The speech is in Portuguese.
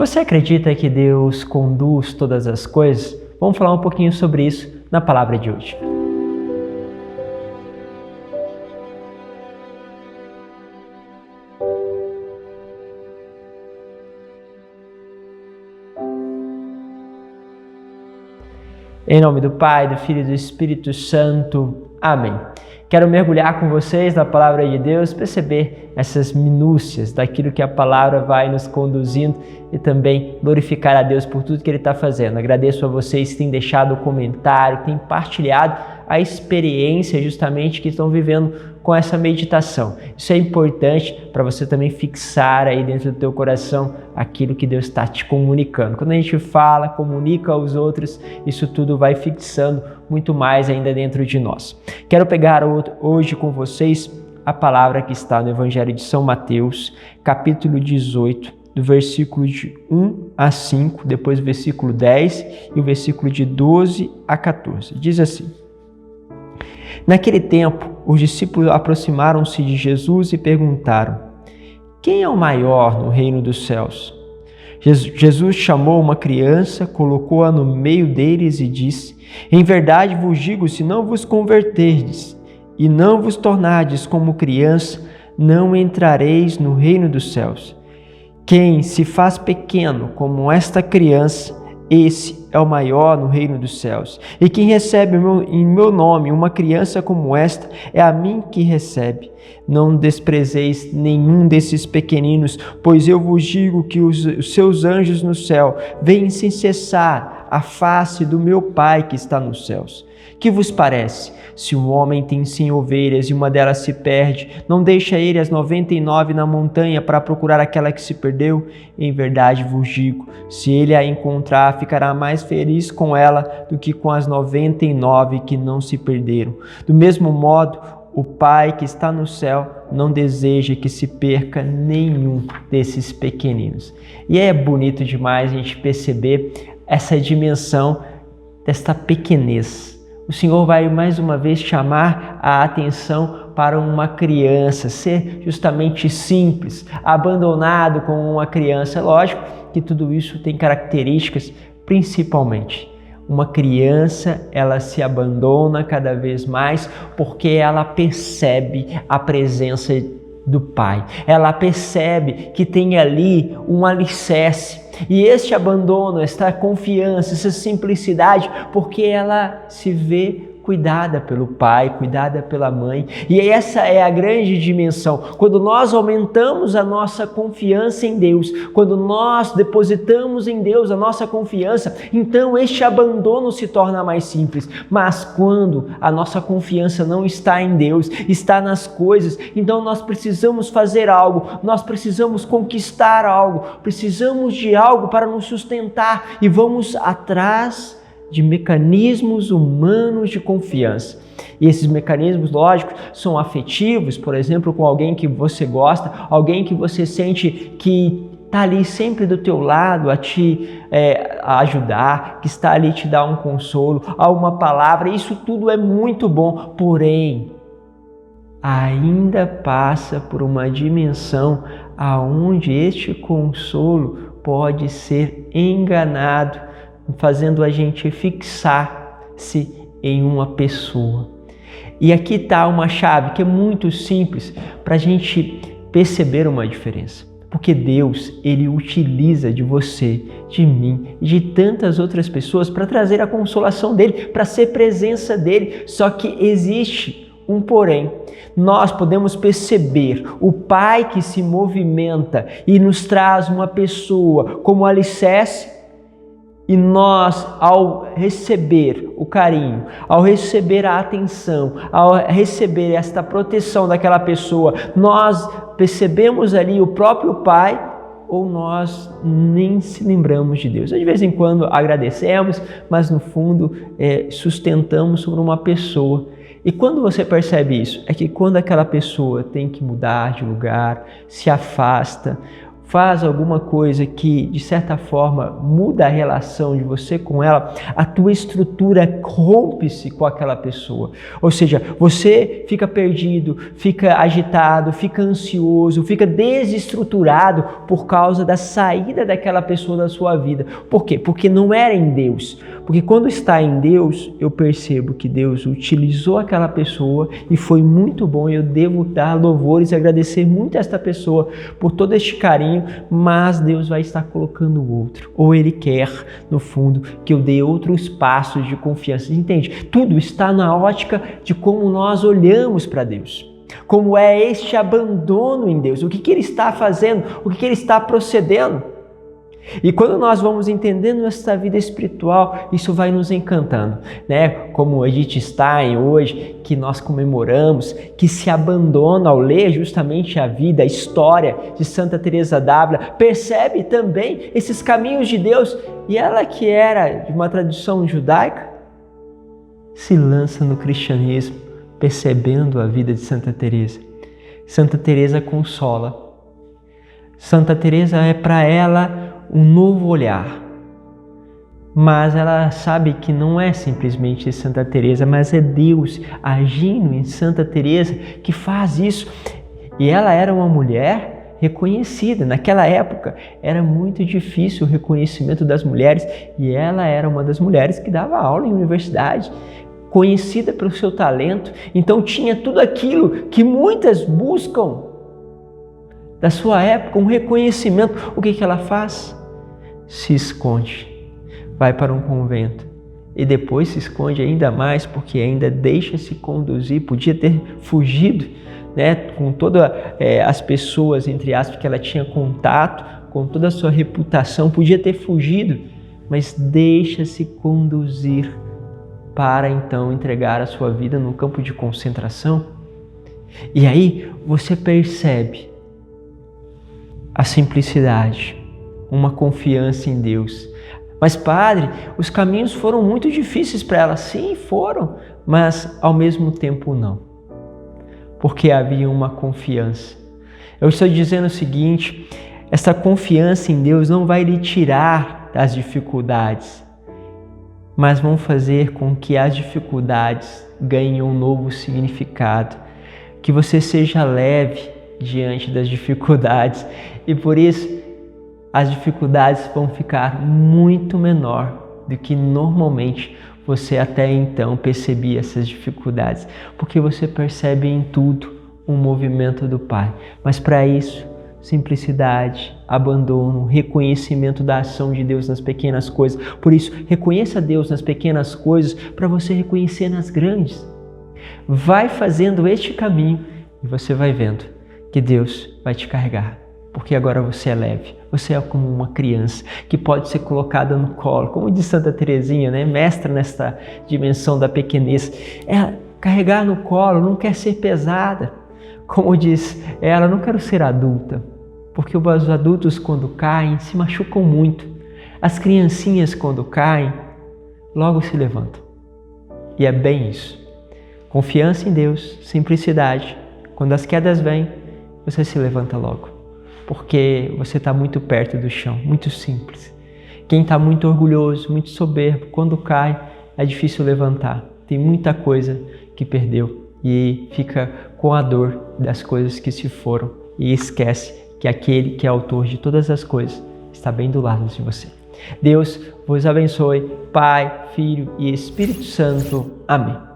Você acredita que Deus conduz todas as coisas? Vamos falar um pouquinho sobre isso na palavra de hoje. Em nome do Pai, do Filho e do Espírito Santo. Amém. Quero mergulhar com vocês na palavra de Deus, perceber essas minúcias daquilo que a palavra vai nos conduzindo e também glorificar a Deus por tudo que Ele está fazendo. Agradeço a vocês que têm deixado o comentário, que têm partilhado a experiência justamente que estão vivendo com essa meditação. Isso é importante para você também fixar aí dentro do teu coração aquilo que Deus está te comunicando. Quando a gente fala, comunica aos outros, isso tudo vai fixando muito mais ainda dentro de nós. Quero pegar hoje com vocês a palavra que está no Evangelho de São Mateus, capítulo 18, do versículo de 1 a 5, depois o versículo 10 e o versículo de 12 a 14. Diz assim: Naquele tempo, os discípulos aproximaram-se de Jesus e perguntaram: Quem é o maior no reino dos céus? Jesus chamou uma criança, colocou-a no meio deles e disse: Em verdade vos digo, se não vos converterdes e não vos tornardes como criança, não entrareis no reino dos céus. Quem se faz pequeno como esta criança, esse é o maior no reino dos céus. E quem recebe em meu nome uma criança como esta, é a mim que recebe. Não desprezeis nenhum desses pequeninos, pois eu vos digo que os seus anjos no céu veem sem cessar a face do meu Pai que está nos céus. Que vos parece? Se um homem tem 100 ovelhas e uma delas se perde, não deixa ele as 99 na montanha para procurar aquela que se perdeu? Em verdade vos digo, se ele a encontrar, ficará mais feliz com ela do que com as 99 que não se perderam. Do mesmo modo, o Pai que está no céu não deseja que se perca nenhum desses pequeninos. E é bonito demais a gente perceber essa dimensão desta pequenez. O Senhor vai mais uma vez chamar a atenção para uma criança, ser justamente simples, abandonado como uma criança. Lógico que tudo isso tem características, principalmente. Uma criança, ela se abandona cada vez mais porque ela percebe a presença do Pai. Ela percebe que tem ali um alicerce. E este abandono, esta confiança, essa simplicidade, porque ela se vê cuidada pelo pai, cuidada pela mãe. E essa é a grande dimensão. Quando nós aumentamos a nossa confiança em Deus, quando nós depositamos em Deus a nossa confiança, então este abandono se torna mais simples. Mas quando a nossa confiança não está em Deus, está nas coisas, então nós precisamos fazer algo, nós precisamos conquistar algo, precisamos de algo para nos sustentar e vamos atrás de mecanismos humanos de confiança. E esses mecanismos, lógicos, são afetivos, por exemplo, com alguém que você gosta, alguém que você sente que está ali sempre do teu lado a te ajudar, que está ali te dar um consolo, a uma palavra. Isso tudo é muito bom, porém, ainda passa por uma dimensão aonde este consolo pode ser enganado, fazendo a gente fixar-se em uma pessoa. E aqui está uma chave que é muito simples para a gente perceber uma diferença. Porque Deus, Ele utiliza de você, de mim e de tantas outras pessoas para trazer a consolação dEle, para ser presença dEle. Só que existe um porém. Nós podemos perceber o Pai que se movimenta e nos traz uma pessoa como alicerce. E nós, ao receber o carinho, ao receber a atenção, ao receber esta proteção daquela pessoa, nós percebemos ali o próprio Pai, ou nós nem se lembramos de Deus. De vez em quando agradecemos, mas no fundo sustentamos sobre uma pessoa. E quando você percebe isso, é que quando aquela pessoa tem que mudar de lugar, se afasta, faz alguma coisa que, de certa forma, muda a relação de você com ela, a tua estrutura rompe-se com aquela pessoa. Ou seja, você fica perdido, fica agitado, fica ansioso, fica desestruturado por causa da saída daquela pessoa da sua vida. Por quê? Porque não era em Deus. Porque quando está em Deus, eu percebo que Deus utilizou aquela pessoa e foi muito bom. Eu devo dar louvores e agradecer muito a esta pessoa por todo este carinho, mas Deus vai estar colocando outro. Ou Ele quer, no fundo, que eu dê outros passos de confiança. Entende? Tudo está na ótica de como nós olhamos para Deus. Como é este abandono em Deus. O que Ele está fazendo? O que Ele está procedendo? E quando nós vamos entendendo essa vida espiritual, isso vai nos encantando, né? Como Edith Stein hoje, que nós comemoramos, que se abandona ao ler justamente a vida, a história de Santa Teresa d'Ávila, percebe também esses caminhos de Deus, e ela que era de uma tradição judaica, se lança no cristianismo, percebendo a vida de Santa Teresa. Santa Teresa consola. Santa Teresa é para ela um novo olhar, mas ela sabe que não é simplesmente Santa Teresa, mas é Deus agindo em Santa Teresa que faz isso. E ela era uma mulher reconhecida. Naquela época era muito difícil o reconhecimento das mulheres, e ela era uma das mulheres que dava aula em universidade, conhecida pelo seu talento. Então tinha tudo aquilo que muitas buscam da sua época, um reconhecimento. O que ela faz? Se esconde, vai para um convento e depois se esconde ainda mais, porque ainda deixa-se conduzir. Podia ter fugido, né, com todas as pessoas, entre aspas, que ela tinha contato, com toda a sua reputação, podia ter fugido, mas deixa-se conduzir para então entregar a sua vida no campo de concentração. E aí você percebe a simplicidade, uma confiança em Deus. Mas, padre, os caminhos foram muito difíceis para ela. Sim, foram, mas ao mesmo tempo não. Porque havia uma confiança. Eu estou dizendo o seguinte: essa confiança em Deus não vai lhe tirar das dificuldades, mas vão fazer com que as dificuldades ganhem um novo significado, que você seja leve diante das dificuldades, e por isso as dificuldades vão ficar muito menor do que normalmente você até então percebia essas dificuldades, porque você percebe em tudo um movimento do Pai. Mas para isso, simplicidade, abandono, reconhecimento da ação de Deus nas pequenas coisas. Por isso, reconheça Deus nas pequenas coisas para você reconhecer nas grandes. Vai fazendo este caminho e você vai vendo que Deus vai te carregar, porque agora você é leve. Você é como uma criança que pode ser colocada no colo, como diz Santa Teresinha, né? Mestra nesta dimensão da pequenez. Carregar no colo não quer ser pesada. Como diz ela, não quero ser adulta, porque os adultos quando caem se machucam muito. As criancinhas quando caem, logo se levantam. E é bem isso. Confiança em Deus, simplicidade. Quando as quedas vêm, você se levanta logo, porque você está muito perto do chão, muito simples. Quem está muito orgulhoso, muito soberbo, quando cai, é difícil levantar. Tem muita coisa que perdeu e fica com a dor das coisas que se foram e esquece que aquele que é autor de todas as coisas está bem do lado de você. Deus vos abençoe, Pai, Filho e Espírito Santo. Amém.